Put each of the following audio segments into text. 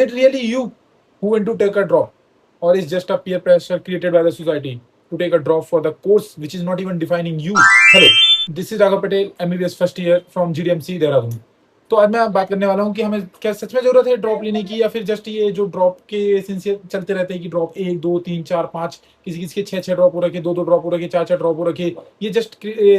Is it really you who want to take a drop, or is just a peer pressure created by the society to take a drop for the course which is not even defining you? Hello, this is Raghav Patel, MBBS first year from GDMC Dehradun. तो आज मैं बात करने वाला हूँ कि हमें क्या सच में जरूरत है ड्रॉप लेने की, या फिर जस्ट ये जो ड्रॉप के सिलसिले चलते रहते हैं कि ड्रॉप 1 2 3 4 5, किसी किसी के 6 6 ड्रॉप हो रखे, 2 2 ड्रॉप हो रखे, 4 4 ड्रॉप हो रखे, ये जस्ट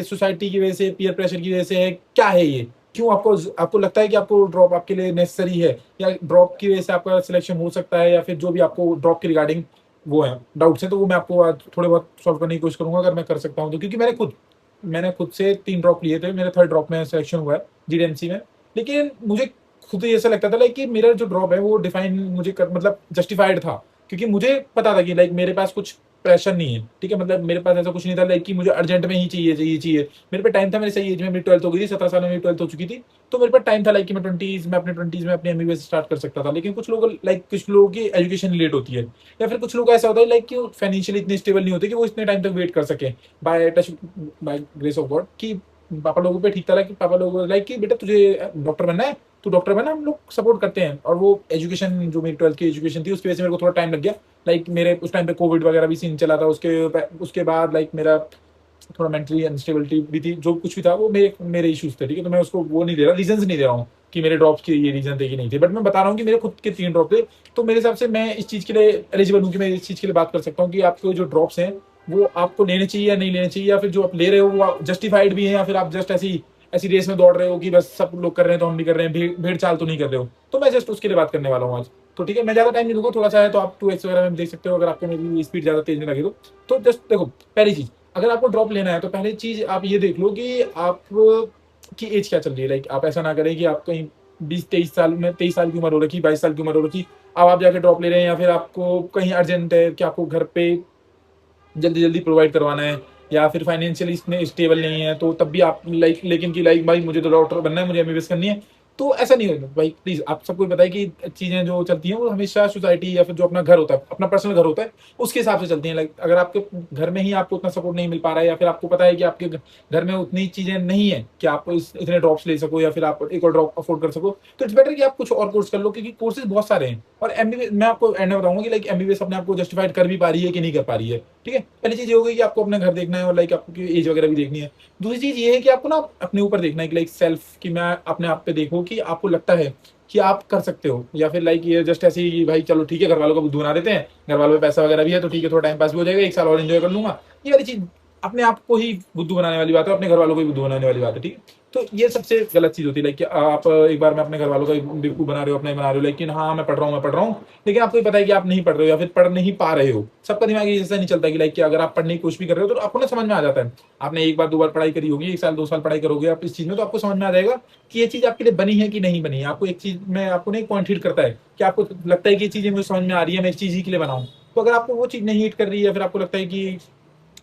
सोसाइटी की वजह से, पीयर प्रेशर की वजह से है? क्या है ये? क्यों आपको आपको लगता है कि आपको ड्रॉप आपके लिए नेसेसरी है, या ड्रॉप की वजह से आपका सिलेक्शन हो सकता है, या फिर जो भी आपको ड्रॉप के रिगार्डिंग वो है डाउट्स है, तो वो मैं आपको आज थोड़े बहुत सॉल्व करने की कोशिश करूंगा अगर मैं कर सकता हूँ तो। क्योंकि मैंने खुद से 3 ड्रॉप लिए थे, मेरे थर्ड ड्रॉप में सिलेक्शन हुआ है जीडीएमसी में। लेकिन मुझे खुद ही ऐसा लगता था लाइक कि मेरा जो ड्रॉप है वो डिफाइन मुझे मतलब जस्टिफाइड था, क्योंकि मुझे पता था कि लाइक मेरे पास कुछ प्रेशर नहीं है, ठीक है, मतलब मेरे पास ऐसा कुछ नहीं था लाइक कि मुझे अर्जेंट में ही चाहिए। मेरे पे टाइम था, मेरी सही एज में मेरी 12th हो गई थी, 17 साल में मेरी 12th हो चुकी थी। तो मेरे पास टाइम था लाइक कि मैं अपने ट्वेंटीज में अपनी एमबीबीएस स्टार्ट कर सकता था। लेकिन कुछ लोगों की एजुकेशन लेट होती है, या फिर कुछ लोग ऐसा होता है लाइक कि फाइनेंशियली इतने स्टेबल नहीं होते कि वो इतने टाइम तक वेट कर सके। बाय ग्रेस ऑफ गॉड कि पापा लोगों पे ठीक था कि पापा लोगों लाइक कि बेटा तुझे डॉक्टर बनना है, तो डॉक्टर बनना, हम लोग सपोर्ट करते हैं। और वो एजुकेशन जो मेरी 12th की एजुकेशन थी उसकी वजह से मेरे को थोड़ा टाइम लग गया। लाइक मेरे उस टाइम पे कोविड वगैरह भी सीन चला था, उसके बाद लाइक मेरा थोड़ा मेंटली अनस्टेबिलिटी भी थी, जो कुछ भी था वो मेरे मेरे इश्यूज थे, ठीक है। तो मैं उसको वो नहीं दे रहा, रीजन नहीं दे रहा हूँ कि मेरे ड्रॉप्स के ये रीजन थे कि नहीं थे, बट मैं बता रहा हूँ कि मेरे खुद के 3 ड्रॉप थे। तो मेरे हिसाब से मैं इस चीज के लिए एलिजिबल हूँ कि मैं इस चीज के लिए बात कर सकता हूँ कि आपके जो ड्रॉप्स हैं वो आपको लेने चाहिए या नहीं लेने चाहिए, या फिर जो आप ले रहे हो वो जस्टिफाइड भी है, या फिर आप जस्ट ऐसी ऐसी रेस में दौड़ रहे हो कि बस सब लोग कर रहे हैं तो हम भी कर रहे हैं, भेड़ चाल तो नहीं कर रहे हो। तो मैं जस्ट उसके लिए बात करने वाला हूँ आज। तो ठीक है, मैं ज्यादा टाइम नहीं दूंगा, थोड़ा सा है तो आप 2x वगैरह में देख सकते हो अगर आपको मेरी स्पीड ज्यादा तेज नहीं लगे तो जस्ट देखो, पहली चीज, अगर आपको ड्रॉप लेना है तो पहली चीज आप ये देख लो कि आप की एज क्या चल रही है। लाइक आप ऐसा ना करें कि आप कहीं 20 23 साल में, 23 साल की उम्र हो रखी, 22 साल की उम्र हो रखी, अब आप जाके ड्रॉप ले रहे हैं, या फिर आपको कहीं अर्जेंट है कि आपको घर पे जल्दी जल्दी प्रोवाइड करवाना है, या फिर फाइनेंशियली इसमें स्टेबल नहीं है, तो तब भी आप लाइक लेकिन की लाइक भाई मुझे तो डॉक्टर बनना है, मुझे एमबीबीएस करनी है। तो ऐसा नहीं होगा भाई, प्लीज। आप सबको पता है कि चीजें जो चलती हैं वो हमेशा सोसाइटी या फिर जो अपना घर होता है, अपना पर्सनल घर होता है, उसके हिसाब से चलती हैं। लाइक अगर आपके घर में ही आपको उतना सपोर्ट नहीं मिल पा रहा है, या फिर आपको पता है कि आपके घर में उतनी चीजें नहीं है कि आप इतने ड्रॉप्स ले सको, या फिर आप एक और ड्रॉप अफोर्ड कर सको, तो इट्स बेटर कि आप कुछ और कोर्स कर लो, क्योंकि कोर्सेज बहुत सारे हैं। और एमबीबीएस मैं आपको एंड में बताऊंगा कि लाइक एमबीबीएस अपने आप को जस्टिफाइड कर भी पा रही है कि नहीं कर पा रही है, ठीक है। पहली चीज ये हो गई कि आपको अपना घर देखना है और लाइक आपकी एज वगैरह भी देखनी है। दूसरी चीज ये है कि आपको ना अपने ऊपर देखना है कि लाइक सेल्फ, कि मैं अपने आप पे देखूं कि आपको लगता है कि आप कर सकते हो, या फिर लाइक ये जस्ट ऐसे ही भाई चलो ठीक है घर वालों का बुद्धू बना देते हैं, घर वालों पे पैसा वगैरह भी है तो ठीक है थोड़ा टाइम पास भी हो जाएगा, 1 साल और एंजॉय कर लूंगा। ये वाली चीज अपने आप को ही बुद्धू बनाने वाली बात है, अपने घर वालों को ही बुद्धू बनाने वाली बात है, ठीक है। तो ये सबसे गलत चीज होती है लाइक कि आप एक बार में अपने घर वालों का बेवकूफ बना रहे हो, अपना ही बना रहे हो, लेकिन हाँ मैं पढ़ रहा हूँ, लेकिन आपको पता है कि आप नहीं पढ़ रहे हो या फिर पढ़ नहीं पा रहे हो। सबका दिमाग ऐसा नहीं चलता कि लाइक कि अगर आप पढ़ने की कोशिश भी कर रहे हो तो आपको ना समझ में आ जाता है। आपने 1 बार 2 बार पढ़ाई करी होगी, 1 साल 2 साल पढ़ाई करोगे आप इस चीज में, तो आपको समझ में आ जाएगा कि ये चीज आपके लिए बनी है कि नहीं बनी है। आपको एक चीज में आपको नहीं पॉइंट हिट करता है कि आपको लगता है कि ये चीजें मुझे समझ में आ रही है, मैं इस चीज ही के लिए बनाऊं। तो अगर आपको वो चीज नहीं हिट कर रही है, या फिर आपको लगता है कि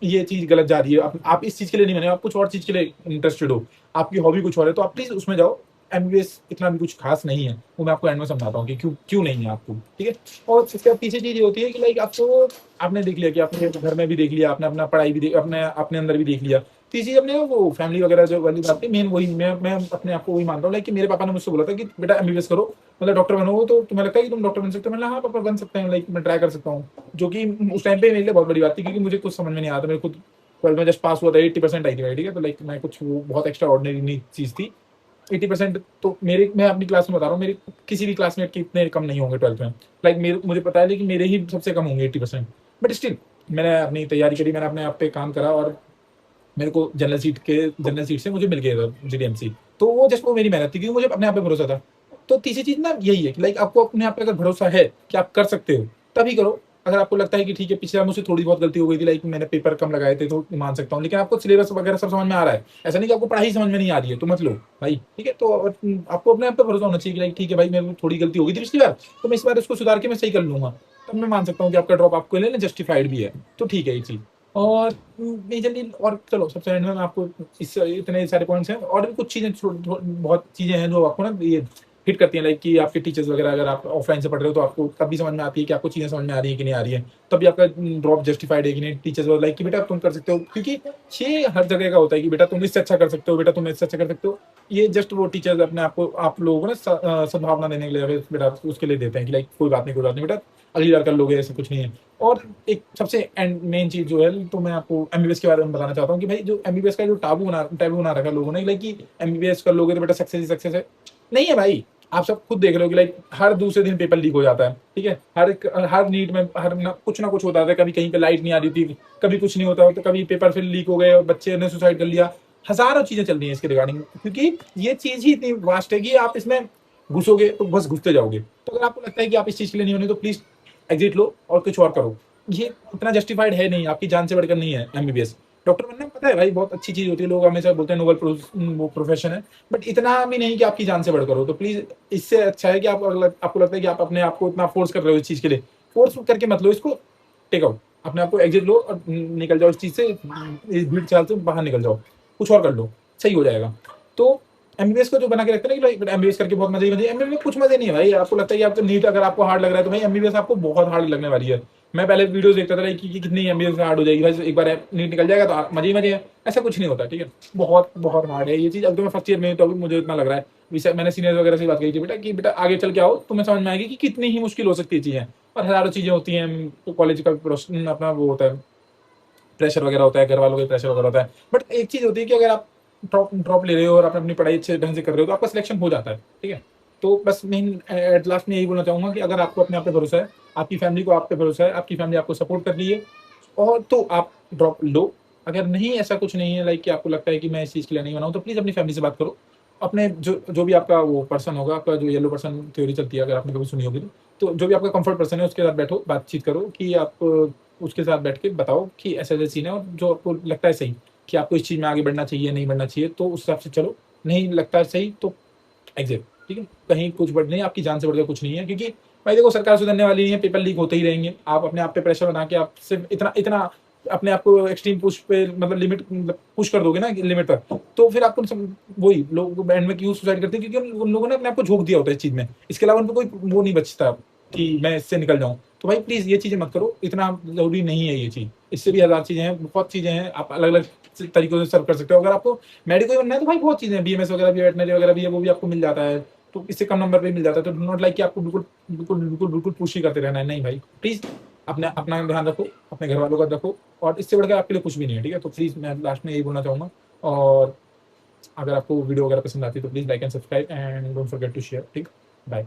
ये चीज गलत जा रही है, आप इस चीज के लिए नहीं बने, आप कुछ और चीज के लिए इंटरेस्टेड हो, आपकी हॉबी कुछ और है, तो आप प्लीज उसमें जाओ। एमबीबीएस इतना भी कुछ खास नहीं है, वो मैं आपको एंड में समझाता हूँ कि क्यों क्यों नहीं है आपको, ठीक है। और इसके पीछे चीज ये होती है कि लाइक आपको, आपने देख लिया कि आपने घर में भी देख लिया, आपने अपना पढ़ाई भी अपने अपने अंदर भी देख लिया। तीसरी अपने वो फैमिली वगैरह जो वाली बात है, मेन वही मैं अपने आप को वही मानता हूँ लाइक कि मेरे पापा ने मुझसे बोला था कि बेटा एमबीबीएस करो, मतलब डॉक्टर बनो, तो तुम्हें लगता है कि तुम डॉक्टर बन सकते हो? मैंने हाँ पापा बन सकते हैं, लाइक मैं ट्राई कर सकता हूँ। जो कि उस टाइम पे मेरे लिए बहुत बड़ी बात थी, क्योंकि मुझे कुछ समझ में नहीं आता, मेरे खुद 12th में जस्ट पास हुआ था, 80% आई थी मेरी, ठीक है। तो लाइक मैं कुछ वो बहुत एक्स्ट्रा ऑर्डिनरी नहीं चीज थी। 80% तो मेरे, मैं अपनी क्लास में बता रहा हूँ, मेरे किसी भी क्लासमेट के इतने कम नहीं होंगे 12th में। लाइक मेरे मुझे पता है लेकिन मेरे ही सबसे कम होंगे 80%। बट स्टिल मैंने अपनी तैयारी करी, मैंने अपने आप पे काम करा, और मेरे को जनरल सीट से मुझे मिल गया था जीडीएमसी। तो वो जस्ट वो मेरी मेहनत थी, क्योंकि मुझे अपने आप पे भरोसा था। तो तीसरी चीज ना यही है कि लाइक आपको अपने आप पे अगर भरोसा है कि आप कर सकते हो, तभी करो। अगर आपको लगता है कि ठीक है पिछले बार मुझसे थोड़ी बहुत गलती हो गई थी, लाइक मैंने पेपर कम लगाए थे, तो मान सकता हूँ, लेकिन आपको सिलेबस वगैरह सब समझ में आ रहा है, ऐसा नहीं कि आपको पढ़ाई समझ में नहीं आ रही है तो मत लो भाई, ठीक है। तो आपको अपने आप पे भरोसा होना चाहिए कि लाइक ठीक है भाई मेरे को थोड़ी गलती हो गई थी पिछली बार, तो मैं इस बार उसको सुधार के मैं सही कर लूंगा। तब मैं मान सकता हूँ कि आपका ड्रॉप आपको लेना जस्टिफाइड भी है, तो ठीक है ये चीज। और मेजरली, और चलो सबसे एंड में मैं आपको इस इतने सारे पॉइंट्स हैं, और भी कुछ चीजें बहुत चीजें हैं जो आपको ना ये हिट करती हैं, लाइक कि आपके टीचर्स वगैरह अगर आप ऑफलाइन से पढ़ रहे हो तो आपको तब भी समझ में आती है कि आपको चीज़ें समझ में आ रही है कि नहीं आ रही है, तभी आपका ड्रॉप जस्टिफाइड है कि नहीं। टीचर्स लाइक कि बेटा तुम कर सकते हो, क्योंकि ये हर जगह का होता है कि बेटा तुम इससे अच्छा कर सकते हो, बेटा तुम इससे अच्छा कर सकते हो। ये जस्ट वो टीचर्स अपने आप को आप लोगों को ना सद्भावना देने के लिए बेटा उसके लिए देते हैं कि लाइक कोई बात नहीं, कोई बात नहीं बेटा, अगली बार कर लोगे, ऐसा कुछ नहीं है। और एक सबसे एंड मेन चीज जो है, तो मैं आपको एमबीबीएस के बारे में बताना चाहता हूँ कि भाई जो एमबीबीएस का जो टैबू बना रखा है लोगों ने, लाइक कि एमबीबीएस कर लोगे तो बेटा सक्सेस ही सक्सेस है। नहीं है भाई, आप सब खुद देख रहे हो कि लाइक हर दूसरे दिन पेपर लीक हो जाता है, ठीक है। हर नीट में हर ना कुछ होता है, कभी कहीं पे लाइट नहीं आ रही थी, कभी कुछ नहीं होता, तो कभी पेपर फिर लीक हो गए और बच्चे ने सुसाइड कर लिया। हजारों चीजें चल रही हैं इसके रिगार्डिंग, क्योंकि ये चीज ही इतनी वास्ट है कि आप इसमें घुसोगे तो बस घुसते जाओगे। तो अगर आपको लगता है कि आप इस चीज के लिए नहीं होने, तो प्लीज एग्जिट लो और कुछ और करो। ये उतना जस्टिफाइड है नहीं, आपकी जान से बढ़कर नहीं है एमबीबीएस। डॉक्टर बनना पता है भाई बहुत अच्छी चीज होती है, लोग हमेशा बोलते हैं नोबल वो प्रोफेशन है, बट इतना भी नहीं कि आपकी जान से बढ़कर हो। तो प्लीज इससे अच्छा है कि आपको लगता है कि आप अपने आप को इतना फोर्स कर रहे हो इस चीज के लिए, फोर्स करके मत लो इसको, टेक आउट, अपने आप को एग्जिट लो और निकल जाओ इस चीज से, इस भीड़ चाल से बाहर निकल जाओ, कुछ और कर लो, सही हो जाएगा। तो एमबीबीएस को जो बना के रखते हैं ना कि एमबीबीएस करके बहुत मजे ही मजे, एमबीबीएस में कुछ मजे नहीं है भाई। आपको लगता है कि आपको नीट अगर आपको हार्ड लग रहा है, तो भाई एमबीबीएस आपको बहुत हार्ड लगने वाली है। मैं पहले वीडियोस देखता था कि कितनी एमबीबीएस हार्ड हो जाएगी भाई, एक बार नीट निकल जाएगा तो मजे ही मजे है। ऐसा कुछ नहीं होता, ठीक है, बहुत बहुत हार्ड है ये चीज। अब तो मैं फर्स्ट ईयर में, तो अभी मुझे इतना लग रहा है, मैंने सीनियर्स वगैरह से बात करी थी बेटा कि बेटा आगे चल के आओ, तुम्हें समझ में आएगी कि कितनी ही मुश्किल हो सकती है चीजें, और हजारों चीजें होती हैं। तो कॉलेज का अपना वो होता है, प्रेशर वगैरह होता है, घर वालों का प्रेशर वगैरह होता है। बट एक चीज होती है कि अगर आप ड्रॉप ले रहे हो और आप अपनी पढ़ाई अच्छे ढंग से कर रहे हो, तो आपका सिलेक्शन हो जाता है, ठीक है। तो बस मैं एट लास्ट में यही बोलना चाहूंगा कि अगर आपको अपने आप पे भरोसा है, आपकी फैमिली को आप पे भरोसा है, आपकी फैमिली आपको सपोर्ट कर रही है, और तो आप ड्रॉप लो। अगर नहीं, ऐसा कुछ नहीं है लाइक कि आपको लगता है कि मैं इस चीज़ के लिए नहीं बनाऊँ, तो प्लीज़ अपनी फैमिली से बात करो। अपने जो जो भी आपका वो पर्सन होगा, आपका जो येलो पर्सन थ्योरी चलती है, अगर आपने कभी सुनी होगी, तो जो भी आपका कंफर्ट पर्सन है उसके साथ बैठो, बातचीत करो कि आप उसके साथ बैठ के बताओ कि ऐसे ऐसे सीन है, और जो आपको लगता है सही कि आपको इस चीज़ में आगे बढ़ना चाहिए, नहीं बढ़ना चाहिए, तो उस हिसाब से चलो। नहीं लगता है सही तो एग्जिट, ठीक है। कहीं कुछ बढ़ नहीं, आपकी जान से बढ़कर कुछ नहीं है, क्योंकि भाई देखो सरकार सुधरने वाली नहीं है, पेपर लीक होते ही रहेंगे। आप अपने आप पे प्रेशर बना के आप सिर्फ इतना इतना अपने आप को एक्सट्रीम पुश पे मतलब लिमिट पुश कर दोगे ना लिमिट तक, तो फिर आपको वही लोग एंड में क्यों सुसाइड करते हैं, क्योंकि उन लोगों ने अपने आप को झोंक दिया होता है इस चीज में। इसके अलावा उनको कोई वो नहीं बचता कि मैं इससे निकल जाऊं। तो भाई प्लीज ये चीजें मत करो, इतना जरूरी नहीं है ये चीज। इससे भी हजार चीजें हैं, बहुत चीजें हैं, आप अलग अलग तरीकों से सर्व कर सकते हो। अगर आपको मेडिकल बनना है तो भाई बहुत चीजें हैं, बीएमएस वगैरह भी, वेटनरी वगैरह भी है, वो भी आपको मिल जाता है। तो इससे कम नंबर पे मिल जाता है। तो नॉट लाइक कि आपको बिल्कुल बिल्कुल बिल्कुल बिल्कुल पुश ही करते रहना है, नहीं भाई प्लीज अपने अपना ध्यान रखो, अपने घर वालों का रखो, और इससे बढ़कर आपके लिए कुछ भी नहीं है, ठीक है। तो प्लीज मैं लास्ट में यही बोलना चाहूंगा। और अगर आपको वीडियो वगैरह पसंद आती है तो please like and subscribe and don't forget to share, ठीक। बाय।